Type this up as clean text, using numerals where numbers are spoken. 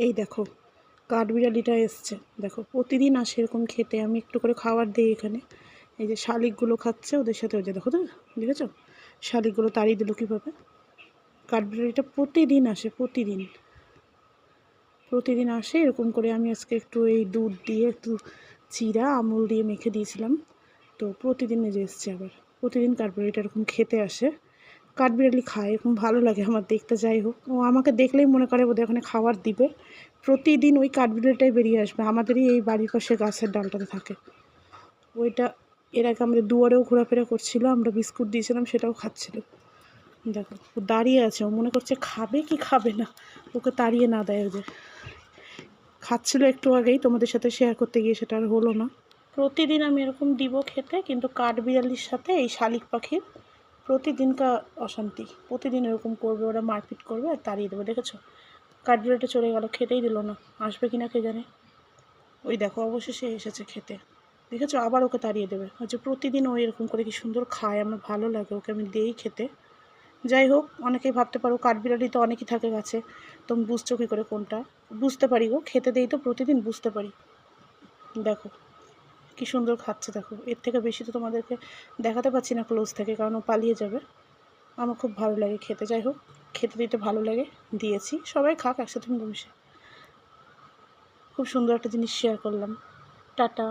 এই দেখো কাঠবিড়ালিটা এসছে, দেখো প্রতিদিন আসে এরকম খেতে। আমি একটু করে খাবার দিই এখানে। এই যে শালিকগুলো খাচ্ছে ওদের সাথে, ওই যে দেখো তো, দেখেছো শালিকগুলো তাড়িয়ে দিল কীভাবে। কাঠবিড়ালিটা প্রতিদিন আসে, প্রতিদিন আসে এরকম করে। আমি আজকে একটু এই দুধ দিয়ে একটু চিরা আমুল দিয়ে মেখে দিয়েছিলাম, তো প্রতিদিন যে এসছে আবার। প্রতিদিন কাঠবিড়ালিটা এরকম খেতে আসে। কাঠবিড়ালি খায়, এরকম ভালো লাগে আমার দেখতে। যাই হোক, ও আমাকে দেখলেই মনে করে বোধহয় ওখানে খাবার দিবে। প্রতিদিন ওই কাঠবিড়ালিটাই বেরিয়ে আসবে। আমাদেরই এই বাড়ির পাশে গাছের ডালটাতে থাকে ওইটা। এর আগে আমাদের দুয়ারেও ঘোরাফেরা করছিল, আমরা বিস্কুট দিয়েছিলাম সেটাও খাচ্ছিল। দেখো ও দাঁড়িয়ে আছে, ও মনে করছে খাবে কি খাবে না, ওকে তাড়িয়ে না দেয় ওদের। খাচ্ছিল একটু আগেই, তোমাদের সাথে শেয়ার করতে গিয়ে সেটা আর হলো না। প্রতিদিন আমি এরকম দিব খেতে, কিন্তু কাঠবিড়ালির সাথে এই শালিক পাখির প্রতিদিনকার অশান্তি। প্রতিদিন এরকম করবে, ওরা মারপিট করবে আর তাড়িয়ে দেবে। দেখেছো কাঠবিড়ালিটা চলে গেল, খেতেই দিল না। আসবে কিনা কে জানে। ওই দেখো অবশেষে এসেছে খেতে, দেখেছো আবার ওকে তাড়িয়ে দেবে। হচ্ছে প্রতিদিন ও এরকম করে কি সুন্দর খায়, আমার ভালো লাগে, ওকে আমি দিই খেতে। যাই হোক, অনেকেই ভাবতে পারো কাঠবিড়ালি তো অনেকই থাকে গাছে, তুমি বুঝছো কী করে কোনটা। বুঝতে পারি গো, খেতে দেই তো প্রতিদিন, বুঝতে পারি। দেখো কি সুন্দর খাচ্ছে, দেখো। এর থেকে বেশি তো তোমাদেরকে দেখাতে পারছি না ক্লোজ থেকে, কারণ ও পালিয়ে যাবে। আমার খুব ভালো লাগে খেতে। যাই হোক, খেতে দিতে ভালো লাগে, দিয়েছি। সবাই খাক একসাথে মিলেমিশে। খুব সুন্দর একটা জিনিস শেয়ার করলাম। টাটা।